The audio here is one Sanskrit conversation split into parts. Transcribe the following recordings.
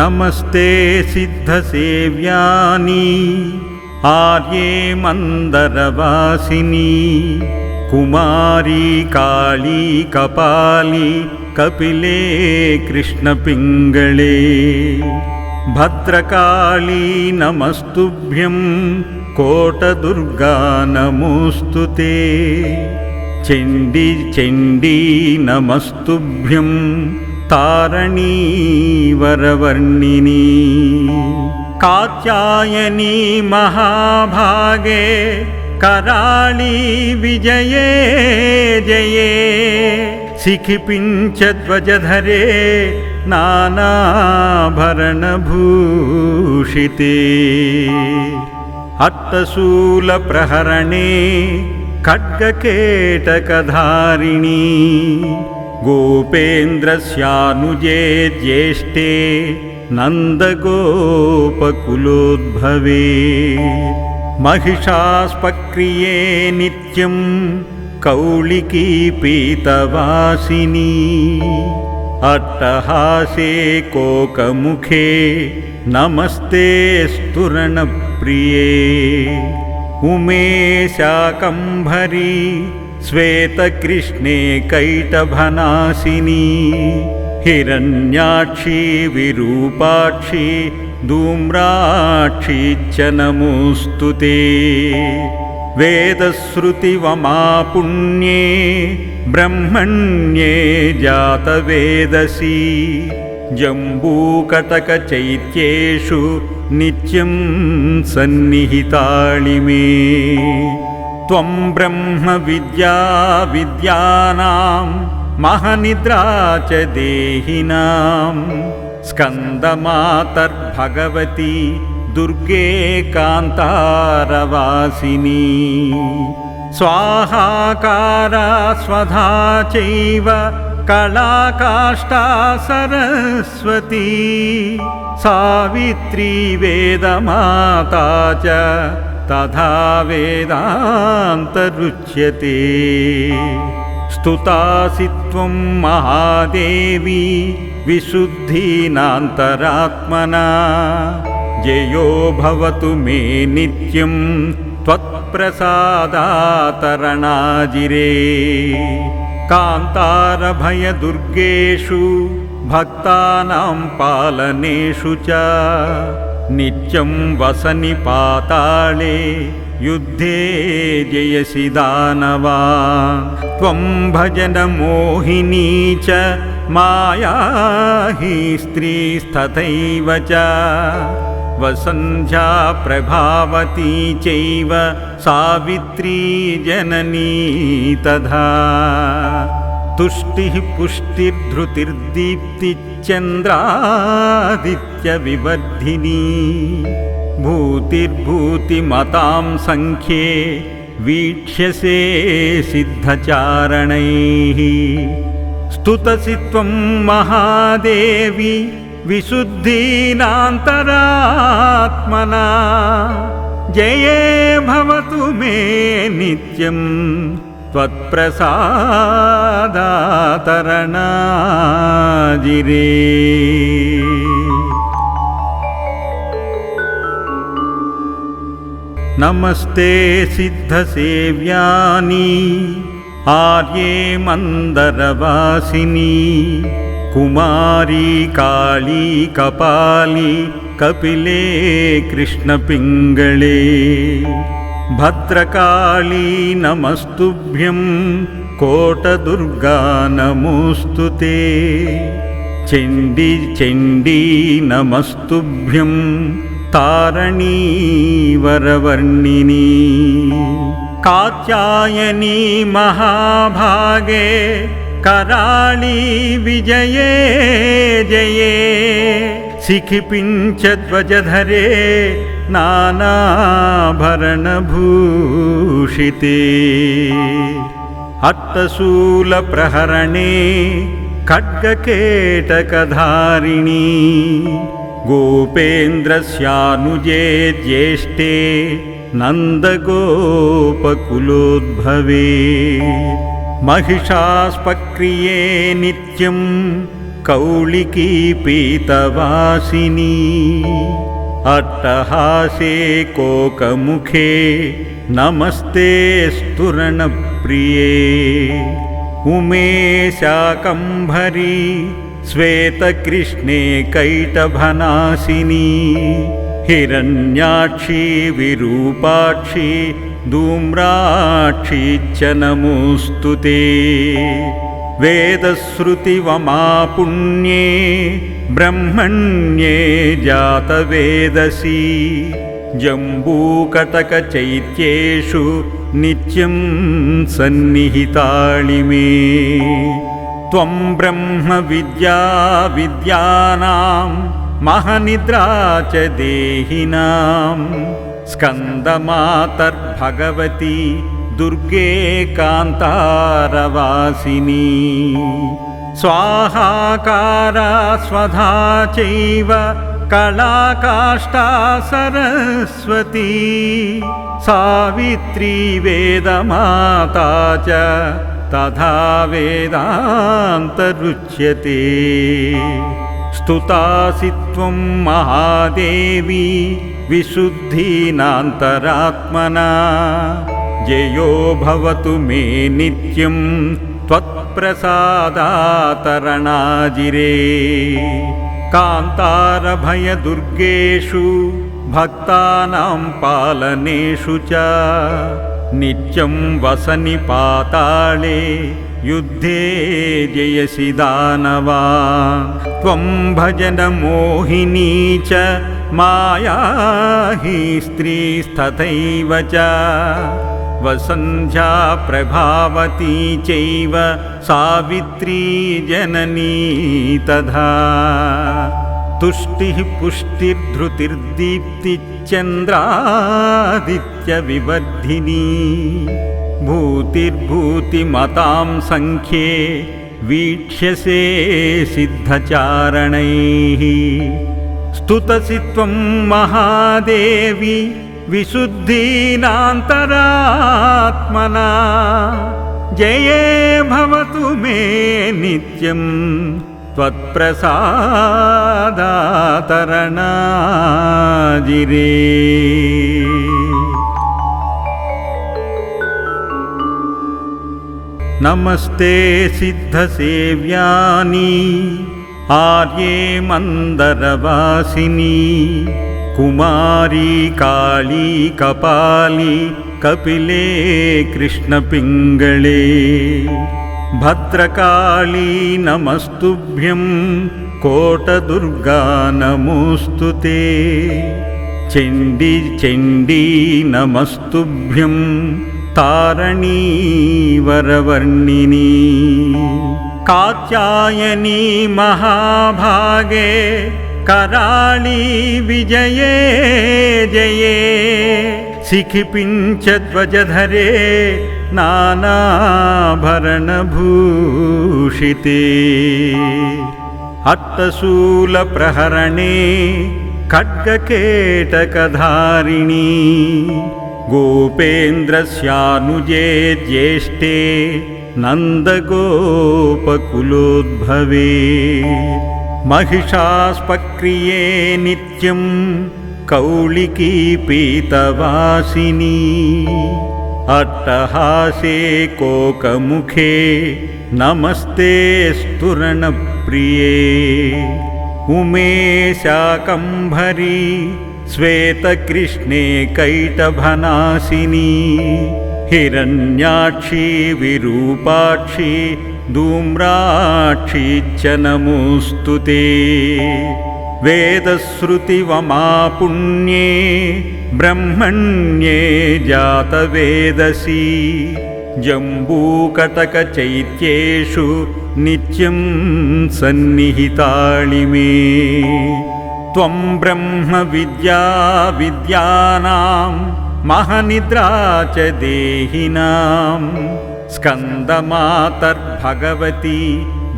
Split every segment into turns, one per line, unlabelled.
नमस्ते सिद्धसेव्यानि आर्ये मन्दरवासिनी कुमारी काली कपाली कपिले कृष्णपिङ्गळे भद्रकाली नमस्तुभ्यं कोटदुर्गा नमोऽस्तु ते चण्डी चण्डी नमस्तुभ्यं तारणी वरवर्णिनी कात्यायनी महाभागे कराळी विजये जये शिखिपिञ्चध्वजधरे नानाभरणभूषिते अट्टशूलप्रहरणे खड्गकेटकधारिणी गोपेन्द्रस्यानुजे ज्येष्ठे नन्दगोपकुलोद्भवे महिषास्पक्रिये नित्यं कौलिकी पीतवासिनी अट्टहासे कोकमुखे नमस्ते स्तुरणप्रिये उमे शाकम्भरी श्वेतकृष्णे कैटभनासिनी हिरण्याक्षी विरूपाक्षी धूम्राक्षी च नमोऽस्तु ते वेदश्रुतिवमापुण्ये ब्रह्मण्ये जातवेदसी जम्बूकटकचैत्येषु नित्यं सन्निहिताळि मे त्वं ब्रह्मविद्या विद्यानां महनिद्रा च देहिनां स्कन्दमातर्भगवती दुर्गे कान्तारवासिनी स्वाहाकारा स्वधा चैव कलाकाष्ठा सरस्वती सावित्री वेदमाता च तथा वेदान्तरुच्यते स्तुतासि त्वं महादेवी विशुद्धीनान्तरात्मना जयो भवतु मे नित्यं त्वत्प्रसादातरणाजिरे कान्तारभयदुर्गेषु भक्तानां पालनेषु च नित्यं वसनि पाताले युद्धे जयसि दानवान् त्वं भजनमोहिनी च माया हि स्त्रीस्तथैव च वसन्ध्या प्रभावती चैव सावित्री जननी तथा तुष्टिः पुष्टिर्धृतिर्दीप्तिश्चन्द्रादित्यविवर्धिनी भूतिर्भूतिमतां संख्ये वीक्ष्यसे सिद्धचारणैः स्तुतसि त्वं महादेवी विशुद्धीनान्तरात्मना जये भवतु मे नित्यं त्वत्प्रसादातरणाजिरे नमस्ते सिद्धसेव्यानि आर्ये मन्दरवासिनी कुमारी काली कपाली कपिले कृष्णपिङ्गळे भद्रकाली नमस्तुभ्यं कोटदुर्गा नमोऽस्तु ते चण्डी चण्डी नमस्तुभ्यं तारणी वरवर्णिनी कात्यायनी महाभागे कराळी विजये जये शिखिपिञ्चध्वजधरे नानाभरणभूषिते अट्टशूलप्रहरणे खड्गकेटकधारिणी गोपेन्द्रस्यानुजे ज्येष्ठे नन्दगोपकुलोद्भवे महिषास्पक्रिये नित्यं कौलिकी पीतवासिनी अट्टहासे कोकमुखे नमस्ते स्तुरणप्रिये उमे शाकम्भरी श्वेतकृष्णे कैटभनासिनी हिरण्याक्षी विरूपाक्षी धूम्राक्षी च नमोऽस्तुते वेदश्रुतिवमापुण्ये ब्रह्मण्ये जातवेदसी जम्बूकटकचैत्येषु नित्यं सन्निहिताळि मे त्वं ब्रह्मविद्या विद्यानां महनिद्रा च देहिनां स्कन्दमातर्भगवती दुर्गे कान्तारवासिनी स्वाहाकारा स्वधा चैव कलाकाष्ठा सरस्वती सावित्री वेदमाता च तथा वेदान्तरुच्यते स्तुतासि त्वं महादेवी विशुद्धीनान्तरात्मना जयो भवतु मे नित्यं त्वत्प्रसादातरणाजिरे कान्तारभयदुर्गेषु भक्तानां पालनेषु च नित्यं वसनि पाताले युद्धे जयसि दानवा त्वं भजनमोहिनी च माया हि स्त्रीस्तथैव च वसन्ध्या प्रभावती चैव सावित्री जननी तथा तुष्टिः पुष्टिर्धृतिर्दीप्तिश्चन्द्रादित्यविवर्धिनी भूतिर्भूतिमतां संख्ये वीक्ष्यसे सिद्धचारणैः स्तुतसि त्वं महादेवी विशुद्धीनान्तरात्मना जये भवतु मे नित्यं त्वत्प्रसादातरणाजिरे नमस्ते सिद्धसेव्यानि आर्ये मन्दरवासिनी कुमारी काली कपाली कपिले कृष्णपिङ्गळे भद्रकाली नमस्तुभ्यं कोटदुर्गा नमोऽस्तु ते चण्डी चण्डी नमस्तुभ्यं तारणी वरवर्णिनी कात्यायनी महाभागे कराळी विजये जये शिखिपिञ्चध्वजधरे नानाभरणभूषिते अट्टशूलप्रहरणे खड्गकेटकधारिणी गोपेन्द्रस्यानुजे ज्येष्ठे नन्दगोपकुलोद्भवे महिषास्पक्रिये नित्यं कौलिकी पीतवासिनी अट्टहासे कोकमुखे नमस्ते स्तुरणप्रिये उमे शाकम्भरी श्वेतकृष्णे कैटभनासिनी हिरण्याक्षी विरूपाक्षी धूम्राक्षी च नमोऽस्तु ते वेदश्रुतिवमापुण्ये ब्रह्मण्ये जातवेदसी जम्बूकटकचैत्येषु नित्यं सन्निहिताळि मे त्वं ब्रह्मविद्या विद्यानां महनिद्रा च देहिनां स्कन्दमातर्भगवती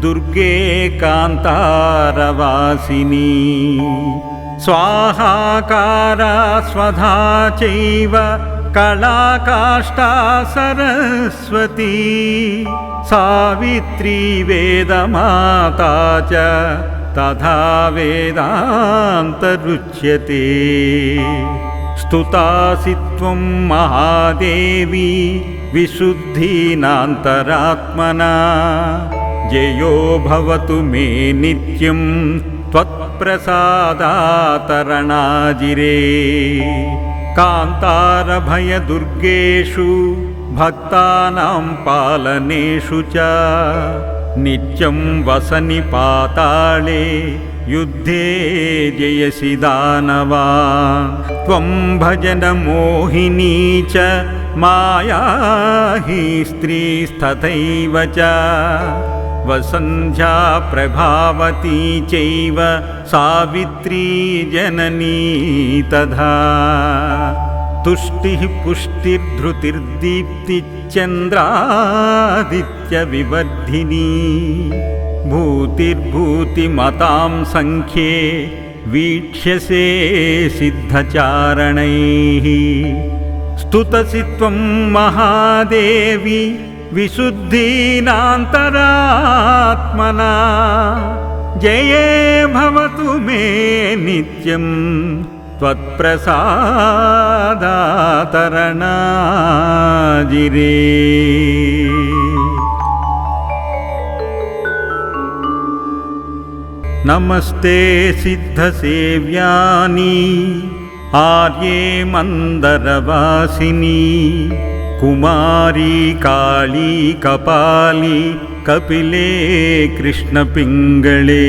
दुर्गे कान्तारवासिनी स्वाहाकारा स्वधा चैव कलाकाष्ठा सरस्वती सावित्री वेदमाता च तथा वेदान्तरुच्यते स्तुतासि त्वं महादेवी विशुद्धीनान्तरात्मना जयो भवतु मे नित्यं त्वत्प्रसादातरणाजिरे कान्तारभयदुर्गेषु भक्तानां पालनेषु च नित्यं वसनि पाताले युद्धे जयसि दानवान् त्वं भजनमोहिनी च माया हि स्त्रीस्तथैव च वसन्ध्या प्रभावती चैव सावित्री जननी तथा तुष्टिः पुष्टिर्धृतिर्दीप्तिश्चन्द्रादित्यविवर्धिनी भूतिर्भूतिमतां संख्ये वीक्ष्यसे सिद्धचारणैः स्तुतसि त्वं महादेवी विशुद्धीनान्तरात्मना जये भवतु मे नित्यं त्वत्प्रसादातरणाजिरे नमस्ते सिद्धसेव्यानि आर्ये मन्दरवासिनी कुमारी काली कपाली कपिले कृष्णपिङ्गळे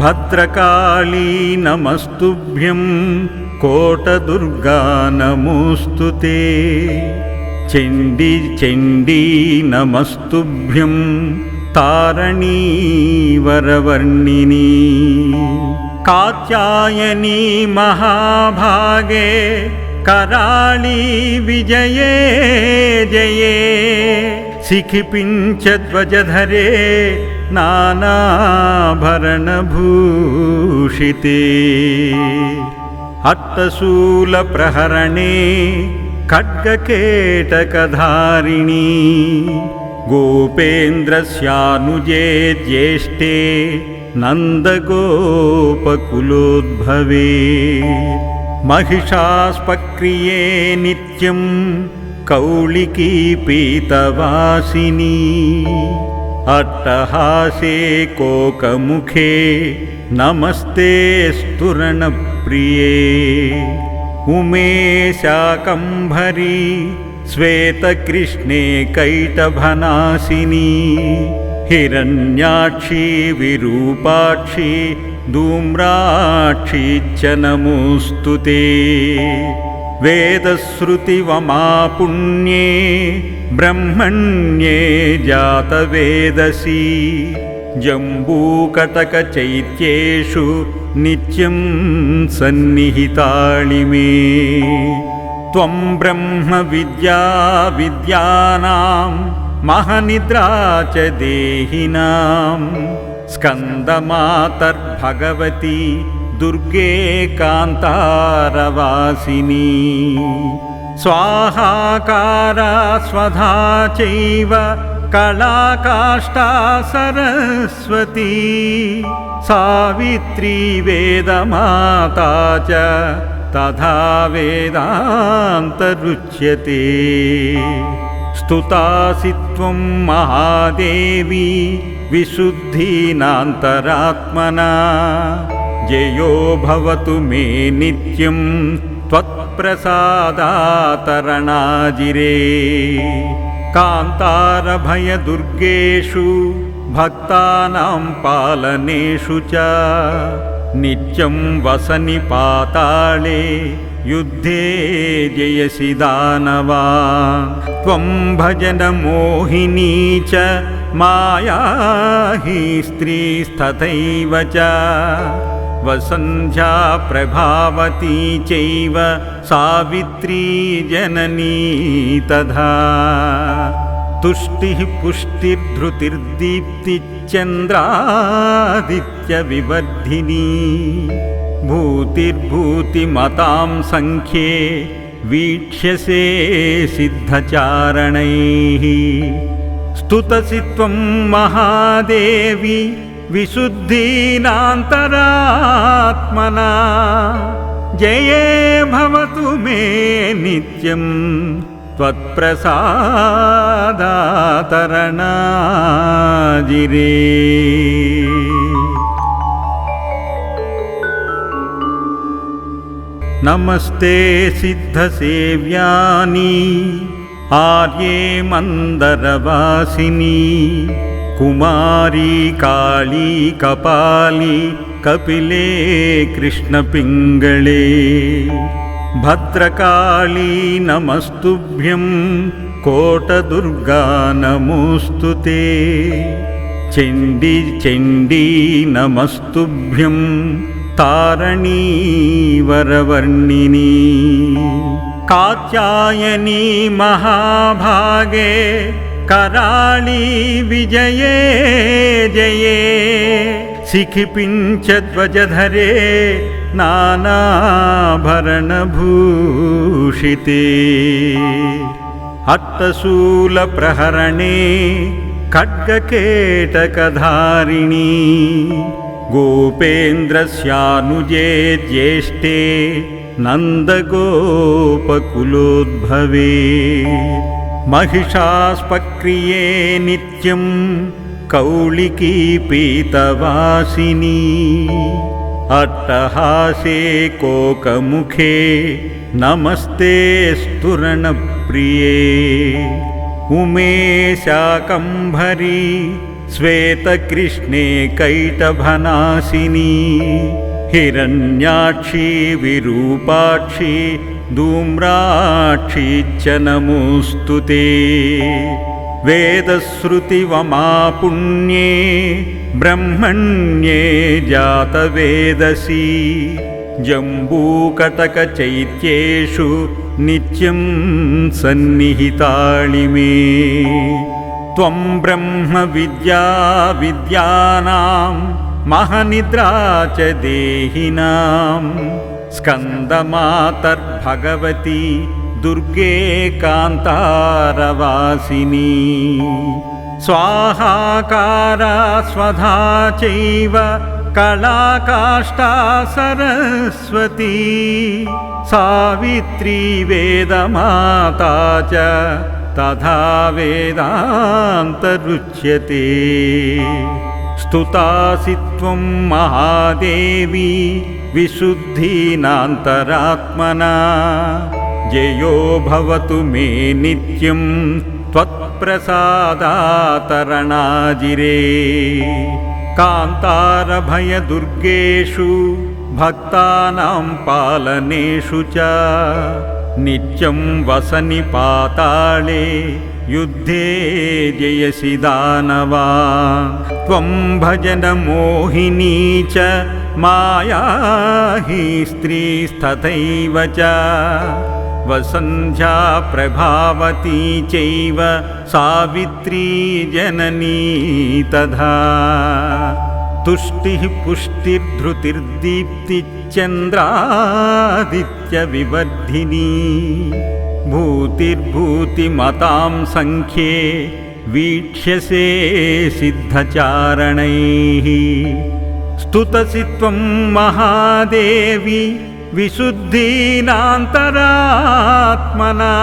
भद्रकाली नमस्तुभ्यं कोटदुर्गा नमोऽस्तु ते चण्डी चण्डी नमस्तुभ्यं तारणी वरवर्णिनी कात्यायनी महाभागे कराळी विजये जये शिखिपिञ्चध्वजधरे नानाभरणभूषिते अट्टशूलप्रहरणे खड्गकेटकधारिणी गोपेन्द्रस्यानुजे ज्येष्ठे नन्दगोपकुलोद्भवे महिषास्पक्रिये नित्यं कौलिकी पीतवासिनी अट्टहासे कोकमुखे नमस्ते स्तुरणप्रिये उमे शाकम्भरी श्वेतकृष्णे कैटभनासिनी हिरण्याक्षी विरूपाक्षी धूम्राक्षी च नमोऽस्तु ते वेदश्रुतिवमापुण्ये ब्रह्मण्ये जातवेदसी जम्बूकटकचैत्येषु नित्यं सन्निहिताळि मे त्वं ब्रह्मविद्या विद्यानां महनिद्रा च देहिनां स्कन्दमातर्भगवती दुर्गे कान्तारवासिनी स्वाहाकारा स्वधा चैव कलाकाष्ठा सरस्वती सावित्री वेदमाता च तथा वेदान्तरुच्यते स्तुतासि त्वं महादेवी विशुद्धीनान्तरात्मना जयो भवतु मे नित्यं त्वत्प्रसादातरणाजिरे कान्तारभयदुर्गेषु भक्तानां पालनेषु च नित्यं वसनि पाताले युद्धे जयसि दानवान् त्वं भजनमोहिनी च माया हि स्त्रीस्तथैव च वसन्ध्या प्रभावती चैव सावित्री जननी तथा तुष्टिः पुष्टिर्धृतिर्दीप्तिश्चन्द्रादित्यविवर्धिनी भूतिर्भूतिमतां संख्ये वीक्ष्यसे सिद्धचारणैः स्तुतसि त्वं महादेवी विशुद्धीनान्तरात्मना जये भवतु मे नित्यं त्वत्प्रसादातरणाजिरे। नमस्ते सिद्धसेव्यानि आर्ये मन्दरवासिनी कुमारी काली कपाली कपिले कृष्णपिङ्गळे भद्रकाली नमस्तुभ्यं कोटदुर्गा नमोऽस्तु ते चण्डी चण्डी नमस्तुभ्यं तारणी वरवर्णिनी कात्यायनी महाभागे कराळी विजये जये शिखिपिञ्चध्वजधरे नानाभरणभूषिते अट्टशूलप्रहरणे खड्गकेटकधारिणी गोपेन्द्रस्यानुजे ज्येष्ठे नन्दगोपकुलोद्भवे महिषास्पक्रिये नित्यं कौलिकी पीतवासिनी अट्टहासे कोकमुखे नमस्ते स्तुरणप्रिये उमे शाकम्भरी श्वेतकृष्णे कैटभनासिनी हिरण्याक्षी विरूपाक्षी धूम्राक्षी च नमोऽस्तु ते वेदश्रुतिवमापुण्ये ब्रह्मण्ये जातवेदसी जम्बूकटकचैत्येषु नित्यं सन्निहिताळि मे त्वं ब्रह्मविद्या विद्यानां महनिद्रा च देहिनां स्कन्दमातर्भगवती दुर्गे कान्तारवासिनी स्वाहाकारा स्वधा चैव कलाकाष्ठा सरस्वती सावित्री वेदमाता च तथा वेदान्तरुच्यते स्तुतासि त्वं महादेवी विशुद्धीनान्तरात्मना जयो भवतु मे नित्यं त्वत्प्रसादातरणाजिरे कान्तारभयदुर्गेषु भक्तानां पालनेषु च नित्यं वसनि पाताले युद्धे जयसि दानवा त्वं भजनमोहिनी च माया हि स्त्रीस्तथैव च वसन्ध्या प्रभावती चैव सावित्री जननी तथा तुष्टिः पुष्टिर्धृतिर्दीप्तिश्चन्द्रादित्यविवर्धिनी भूतिर्भूतिमतां संख्ये वीक्ष्यसे सिद्धचारणैः स्तुतसि त्वं महादेवी विशुद्धीनान्तरात्मना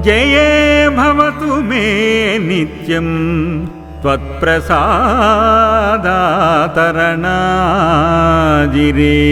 जये भवतु मे नित्यं त्वत्प्रसादातरणाजिरे।